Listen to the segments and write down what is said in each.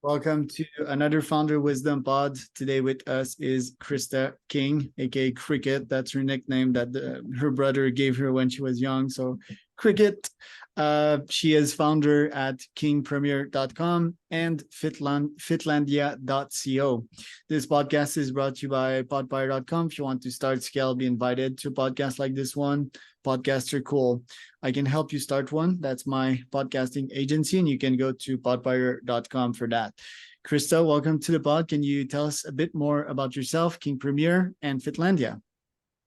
Welcome to another Founder Wisdom Pod. Today with us is Christa King, aka Cricket. That's her nickname that her brother gave her when she was young. So Cricket. She is founder at kingpremier.com and fitlandia.co. This podcast is brought to you by podpire.com. If you want to start, scale, be invited to a podcast like this one. Podcasts are cool. I can help you start one. That's my podcasting agency, and you can go to podpire.com for that. Christa, welcome to the pod. Can you tell us a bit more about yourself, King Premier, and Fitlandia?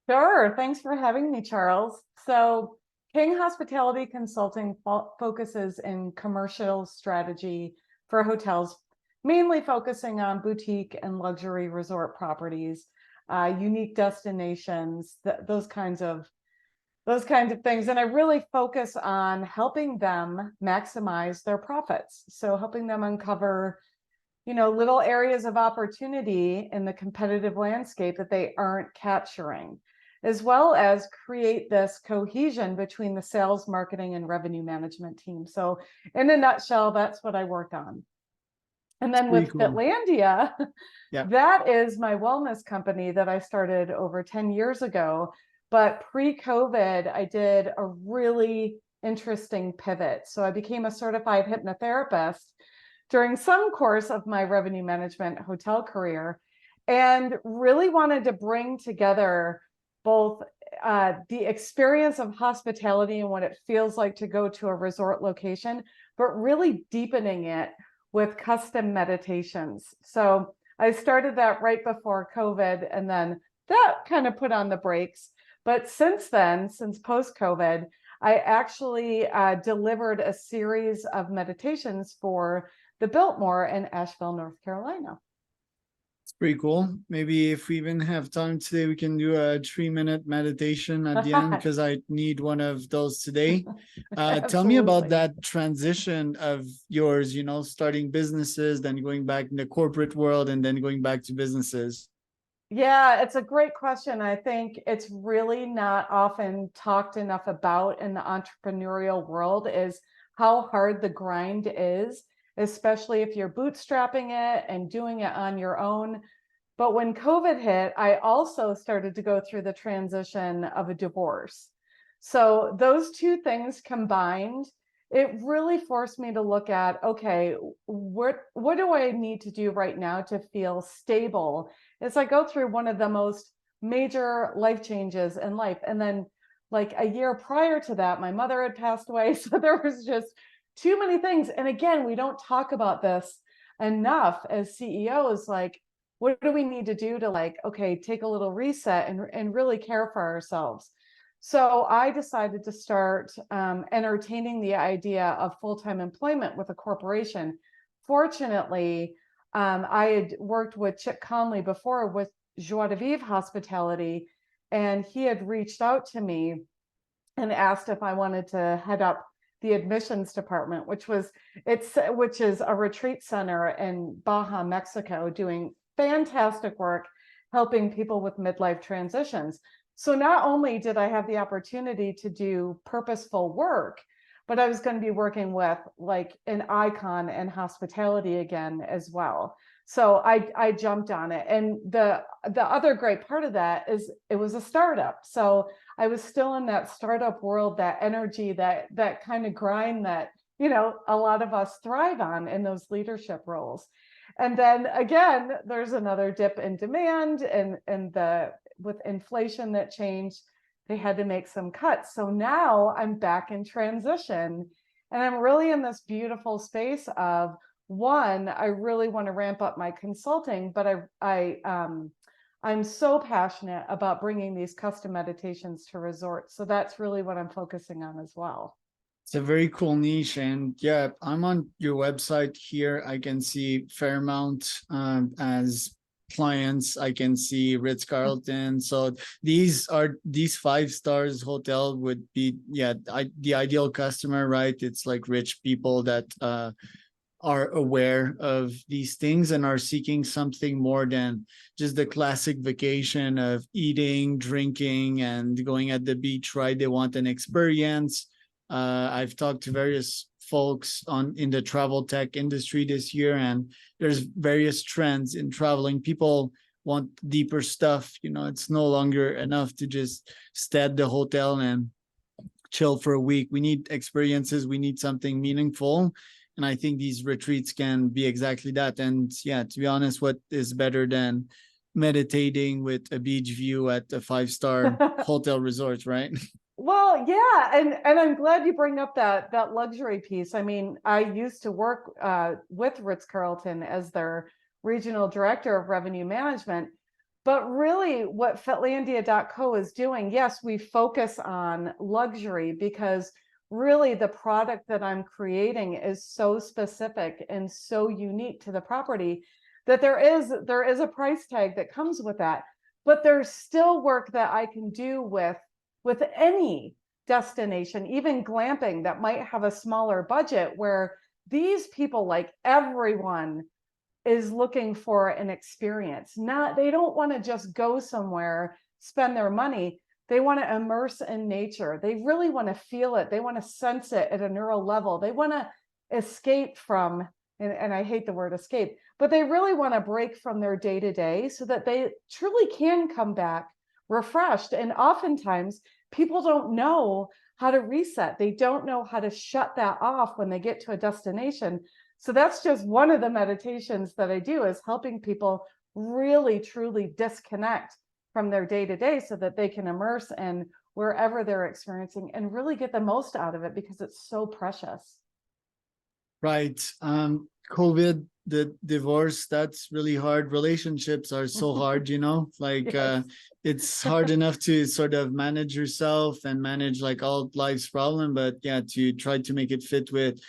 Sure. Thanks for having me, Charles. So King Hospitality Consulting focuses in commercial strategy for hotels, mainly focusing on boutique and luxury resort properties, unique destinations, those kinds of things. And I really focus on helping them maximize their profits. So helping them uncover, little areas of opportunity in the competitive landscape that they aren't capturing, as well as create this cohesion between the sales, marketing, and revenue management team. So in a nutshell, that's what I work on. And then with Fitlandia, that is my wellness company that I started over 10 years ago. But pre-COVID, I did a really interesting pivot. So I became a certified hypnotherapist during some course of my revenue management hotel career, and really wanted to bring together both the experience of hospitality and what it feels like to go to a resort location, but really deepening it with custom meditations. So I started that right before COVID, and then that kind of put on the brakes. But since then, since post-COVID, I actually delivered a series of meditations for the Biltmore in Asheville, North Carolina. It's pretty cool. Maybe if we even have time today, we can do a 3-minute meditation at the end, because I need one of those today. Tell me about that transition of yours, starting businesses, then going back in the corporate world, and then going back to businesses. Yeah, it's a great question. I think it's really not often talked enough about in the entrepreneurial world is how hard the grind is, especially if you're bootstrapping it and doing it on your own. But when COVID hit, I also started to go through the transition of a divorce. So those two things combined, it really forced me to look at, okay, what do I need to do right now to feel stable as I go through one of the most major life changes in life. And then like a year prior to that, my mother had passed away. So there was just too many things. And again, we don't talk about this enough as CEOs, like, what do we need to do to take a little reset and really care for ourselves? So I decided to start entertaining the idea of full-time employment with a corporation. Fortunately, I had worked with Chip Conley before with Joie de Vivre Hospitality, and he had reached out to me and asked if I wanted to head up the admissions department, which is a retreat center in Baja, Mexico, doing fantastic work helping people with midlife transitions. So not only did I have the opportunity to do purposeful work, but I was going to be working with like an icon in hospitality again as well. So I jumped on it. And the other great part of that is it was a startup. So I was still in that startup world, that energy, that kind of grind that, a lot of us thrive on in those leadership roles. And then again, there's another dip in demand, and with inflation that changed, they had to make some cuts. So now I'm back in transition, and I'm really in this beautiful space of, one, I really want to ramp up my consulting, but I'm so passionate about bringing these custom meditations to resorts. So that's really what I'm focusing on as well. It's a very cool niche. And yeah, I'm on your website here. I can see Fairmont as clients. I can see Ritz Carlton. So these 5 stars hotel would be the ideal customer, right? It's like rich people that are aware of these things and are seeking something more than just the classic vacation of eating, drinking, and going at the beach, right? They want an experience. I've talked to various folks in the travel tech industry this year, and there's various trends in traveling. People want deeper stuff. It's no longer enough to just stay at the hotel and chill for a week. We need experiences. We need something meaningful. And I think these retreats can be exactly that. And yeah, to be honest, what is better than meditating with a beach view at a 5-star hotel resort, right? Well, yeah, and I'm glad you bring up that luxury piece. I mean, I used to work with Ritz Carlton as their regional director of revenue management. But really, what Fitlandia.co is doing, yes, we focus on luxury because really the product that I'm creating is so specific and so unique to the property that there is a price tag that comes with that. But there's still work that I can do with any destination, even glamping that might have a smaller budget, where these people, like everyone, is looking for an experience. They don't want to just go somewhere, spend their money. They want to immerse in nature. They really want to feel it. They want to sense it at a neural level. They want to escape from, and I hate the word escape, but they really want to break from their day-to-day so that they truly can come back refreshed. And oftentimes people don't know how to reset. They don't know how to shut that off when they get to a destination. So that's just one of the meditations that I do, is helping people really, truly disconnect from their day-to-day so that they can immerse in wherever they're experiencing and really get the most out of it, because it's so precious. Right. COVID, the divorce, that's really hard. Relationships are so hard, like Yes. it's hard enough to sort of manage yourself and manage like all life's problem, but yeah, to try to make it fit with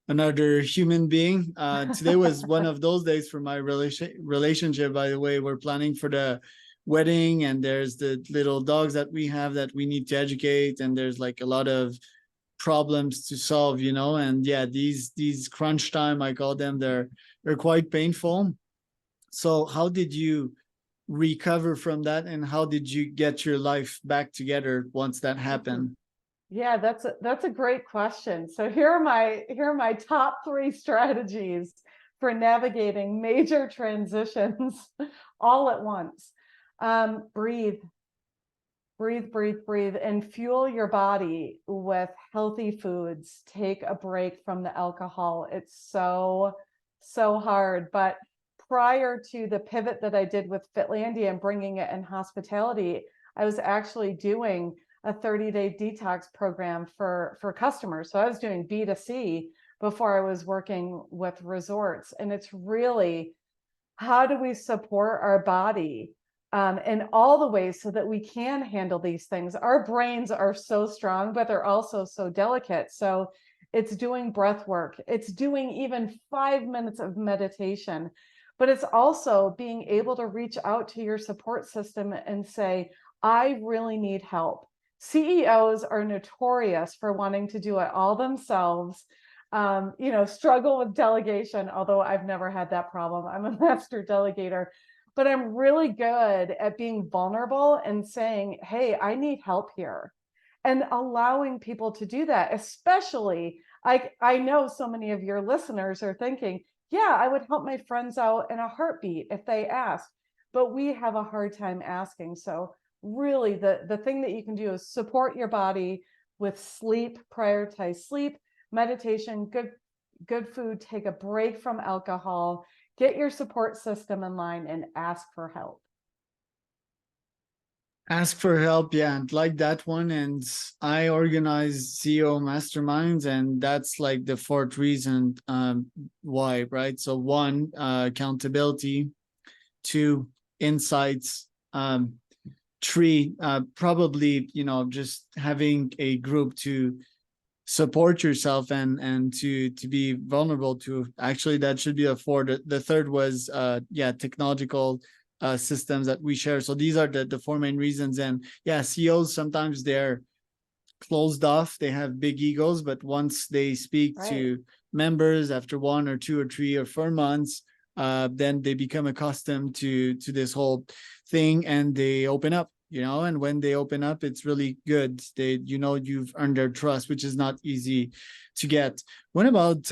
another human being. Today was one of those days for my relationship, by the way. We're planning for the wedding, and there's the little dogs that we have that we need to educate, and there's like a lot of problems to solve, and yeah, these crunch time, I call them, they're quite painful. So how did you recover from that, and how did you get your life back together once that happened? Yeah, that's a great question. So here are my top 3 strategies for navigating major transitions all at once. Breathe, and fuel your body with healthy foods. Take a break from the alcohol. It's so hard. But prior to the pivot that I did with Fitlandia and bringing it in hospitality, I was actually doing a 30-day detox program for customers. So I was doing B2C before I was working with resorts. And it's really, how do we support our body in all the ways so that we can handle these things? Our brains are so strong, but they're also so delicate. So it's doing breath work. It's doing even 5 minutes of meditation, but it's also being able to reach out to your support system and say, I really need help. CEOs are notorious for wanting to do it all themselves, struggle with delegation, although I've never had that problem. I'm a master delegator, but I'm really good at being vulnerable and saying, hey, I need help here, and allowing people to do that. Especially, I know so many of your listeners are thinking, yeah, I would help my friends out in a heartbeat if they asked, but we have a hard time asking. So really, the thing that you can do is support your body with sleep, prioritize sleep, meditation, good food, take a break from alcohol, get your support system in line, and ask for help. Ask for help, yeah, like that one. And I organize CEO masterminds, and that's like the 4th reason why, right? So 1, accountability, 2, insights, 3, probably, just having a group to support yourself and to be vulnerable to. Actually, that should be a 4. The 3rd was technological systems that we share. So these are the 4 main reasons. And yeah, CEOs, sometimes they're closed off, they have big egos, but once they speak to members after 1 or 2 or 3 or 4 months, then they become accustomed to this whole thing, and they open up. and when they open up, it's really good. You've earned their trust, which is not easy to get. What about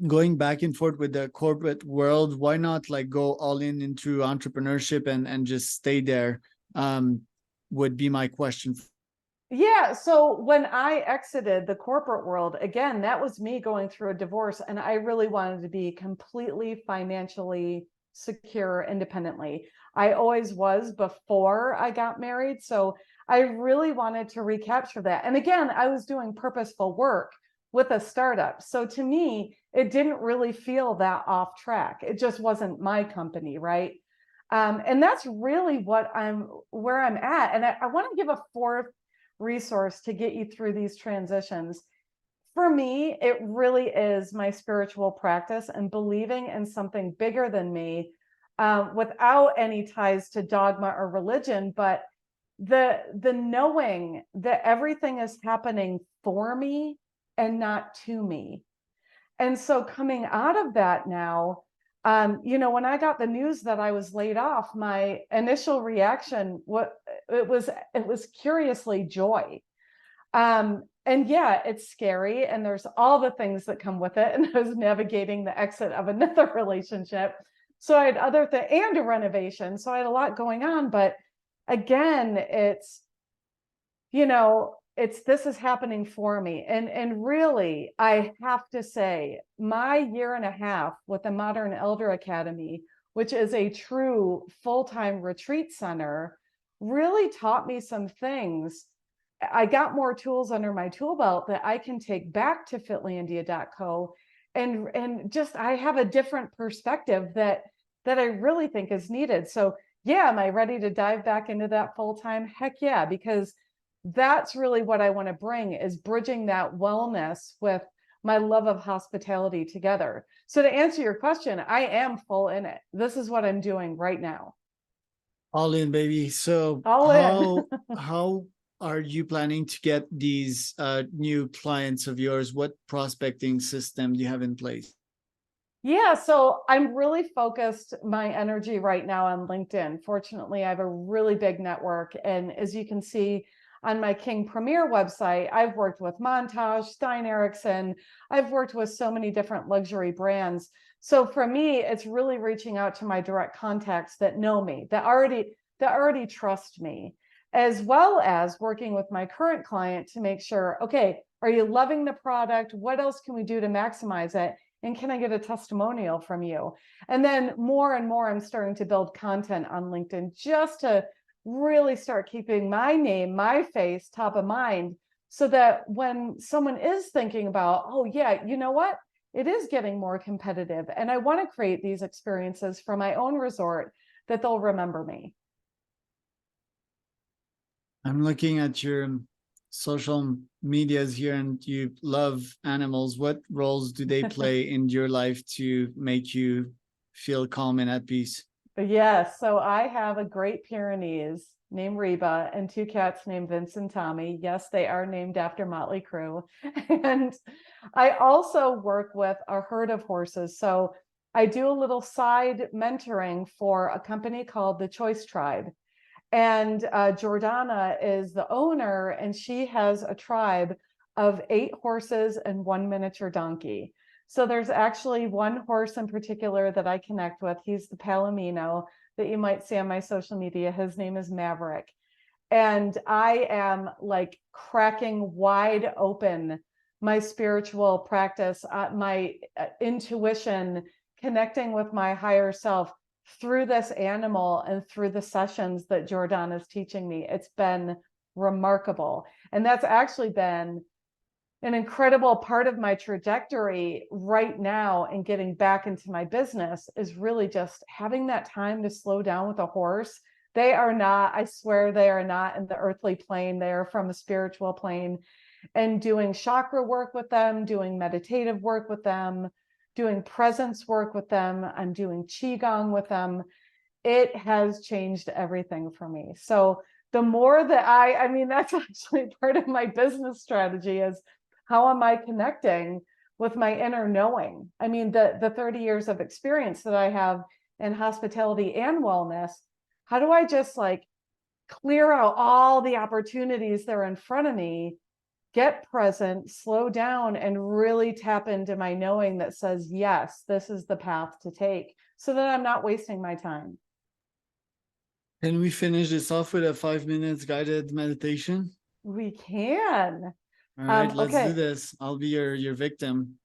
going back and forth with the corporate world? Why not like go all into entrepreneurship and just stay there? Would be my question. Yeah, so when I exited the corporate world, again, that was me going through a divorce, and I really wanted to be completely financially secure independently. I always was before I got married, so I really wanted to recapture that. And again, I was doing purposeful work with a startup. So to me, it didn't really feel that off track. It just wasn't my company, right? And that's really where I'm at. And I want to give a fourth resource to get you through these transitions. For me, it really is my spiritual practice and believing in something bigger than me, without any ties to dogma or religion, but the knowing that everything is happening for me and not to me. And so coming out of that now, when I got the news that I was laid off, my initial reaction, it was curiously joy. And yeah, it's scary, and there's all the things that come with it. And I was navigating the exit of another relationship. So I had other things and a renovation. So I had a lot going on. But again, this is happening for me. And really, I have to say, my year and a half with the Modern Elder Academy, which is a true full-time retreat center, really taught me some things. I got more tools under my tool belt that I can take back to fitlandia.co, and just I have a different perspective that I really think is needed. So yeah, am I ready to dive back into that full-time? Heck yeah, because that's really what I want to bring, is bridging that wellness with my love of hospitality together. So to answer your question, I am full in it. This is what I'm doing right now. All in, baby. So All in. how are you planning to get these new clients of yours? What prospecting system do you have in place? Yeah, so I'm really focused my energy right now on LinkedIn. Fortunately, I have a really big network. And as you can see on my King Premier website, I've worked with Montage, Stein Erickson. I've worked with so many different luxury brands. So for me, it's really reaching out to my direct contacts that know me, that already trust me, as well as working with my current client to make sure, okay, are you loving the product? What else can we do to maximize it? And can I get a testimonial from you? And then more and more, I'm starting to build content on LinkedIn just to really start keeping my name, my face top of mind, so that when someone is thinking about, oh yeah, you know what? It is getting more competitive, and I want to create these experiences for my own resort that they'll remember me. I'm looking at your social medias here, and you love animals. What roles do they play in your life to make you feel calm and at peace? Yes, so I have a Great Pyrenees named Reba and two cats named Vince and Tommy. Yes, they are named after Motley Crue. And I also work with a herd of horses. So I do a little side mentoring for a company called the Choice Tribe. And Jordana is the owner, and she has a tribe of 8 horses and 1 miniature donkey. So there's actually one horse in particular that I connect with. He's the Palomino that you might see on my social media. His name is Maverick. And I am like cracking wide open my spiritual practice, my intuition, connecting with my higher self through this animal and through the sessions that Jordana is teaching me. It's been remarkable. And that's actually been an incredible part of my trajectory right now, and getting back into my business is really just having that time to slow down with a horse. They are not, I swear, they are not in the earthly plane. They are from a spiritual plane, and doing chakra work with them, doing meditative work with them, doing presence work with them. I'm doing Qigong with them. It has changed everything for me. So the more that I mean, that's actually part of my business strategy, is how am I connecting with my inner knowing? I mean, the 30 years of experience that I have in hospitality and wellness, how do I just like clear out all the opportunities that are in front of me, get present, slow down, and really tap into my knowing that says, yes, this is the path to take, so that I'm not wasting my time. Can we finish this off with a 5 minutes guided meditation? We can. All right, let's do Okay. this. I'll be your victim.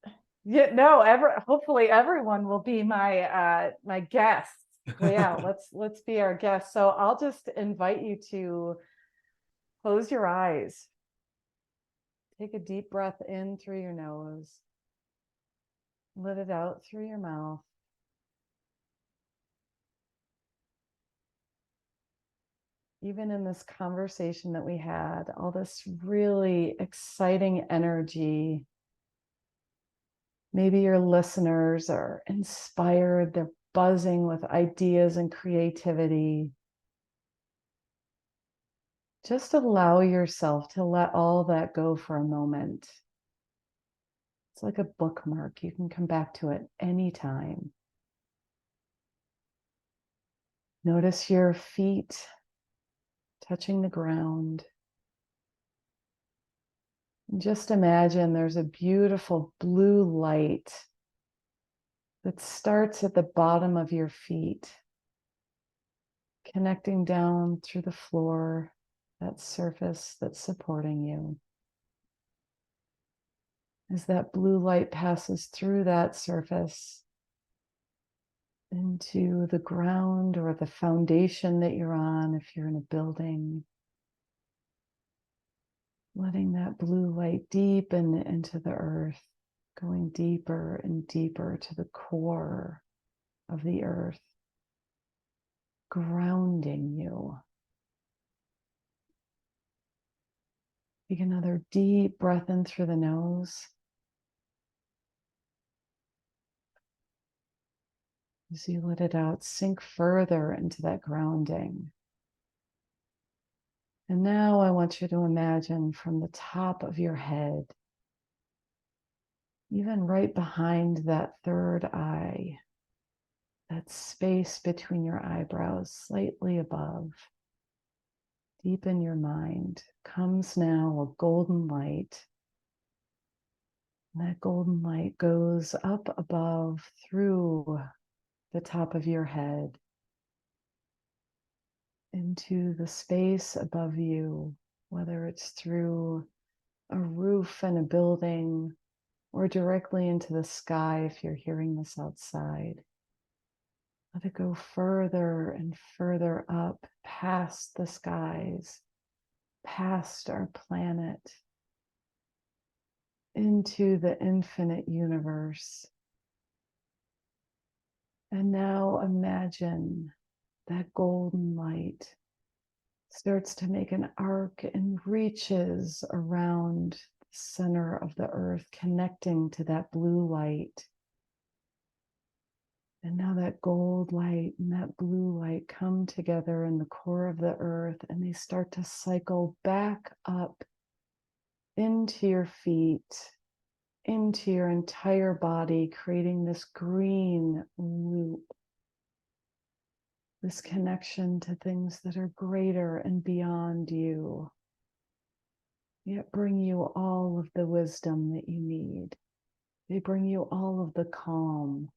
Yeah, no, hopefully everyone will be my my guests. Well, yeah, let's be our guests. So I'll just invite you to close your eyes. Take a deep breath in through your nose. Let it out through your mouth. Even in this conversation that we had, all this really exciting energy. Maybe your listeners are inspired, they're buzzing with ideas and creativity. Just allow yourself to let all that go for a moment. It's like a bookmark. You can come back to it anytime. Notice your feet touching the ground. And just imagine there's a beautiful blue light that starts at the bottom of your feet, connecting down through the floor, that surface that's supporting you. As that blue light passes through that surface into the ground or the foundation that you're on, if you're in a building, letting that blue light deepen into the earth, going deeper and deeper to the core of the earth, grounding you. Take another deep breath in through the nose. As you let it out, sink further into that grounding. And now I want you to imagine from the top of your head, even right behind that third eye, that space between your eyebrows, slightly above, deep in your mind, comes now a golden light. And that golden light goes up above through the top of your head into the space above you, whether it's through a roof and a building or directly into the sky if you're hearing this outside. Let it go further and further up past the skies, past our planet, into the infinite universe. And now imagine that golden light starts to make an arc and reaches around the center of the earth, connecting to that blue light. And now that gold light and that blue light come together in the core of the earth, and they start to cycle back up into your feet, into your entire body, creating this green loop. This connection to things that are greater and beyond you, yet bring you all of the wisdom that you need. They bring you all of the calm,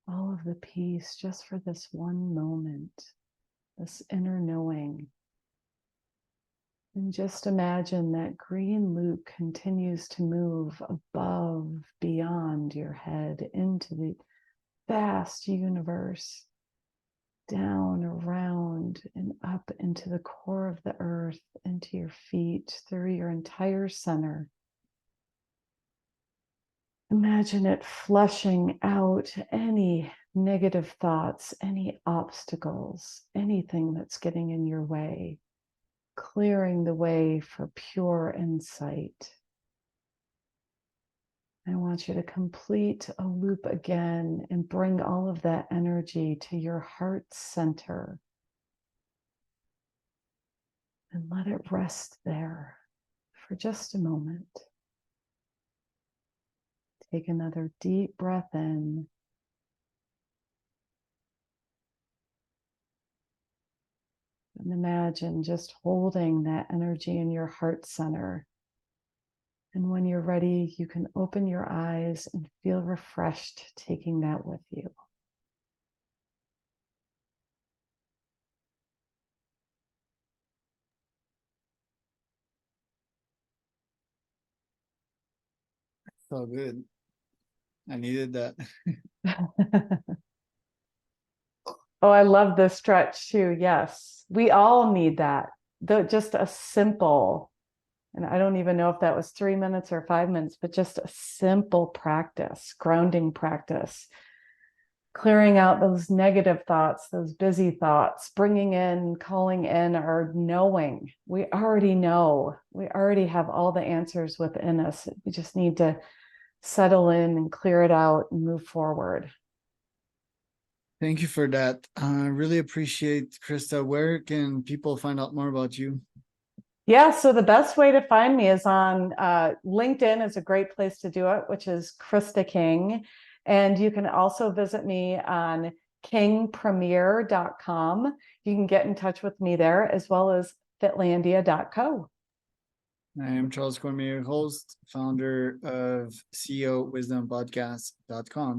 all of the peace, just for this one moment, this inner knowing. And just imagine that green loop continues to move above, beyond your head, into the vast universe, down, around, and up into the core of the earth, into your feet, through your entire center. Imagine it flushing out any negative thoughts, any obstacles, anything that's getting in your way, clearing the way for pure insight. I want you to complete a loop again and bring all of that energy to your heart center. And let it rest there for just a moment. Take another deep breath in. And imagine just holding that energy in your heart center. And when you're ready, you can open your eyes and feel refreshed taking that with you. So good. I needed that. Oh, I love this stretch too. Yes, we all need that. Just a simple, and I don't even know if that was 3 minutes or 5 minutes, but just a simple practice, grounding practice, clearing out those negative thoughts, those busy thoughts, bringing in, calling in our knowing. We already know. We already have all the answers within us. We just need to settle in and clear it out and move forward. Thank you for that. I really appreciate, Christa. Where can people find out more about you? Yeah, so the best way to find me is on LinkedIn is a great place to do it, which is Christa King. And you can also visit me on kingpremier.com. You can get in touch with me there, as well as fitlandia.co. I am Charles Cormier, host, founder of CEOWisdompodcast.com.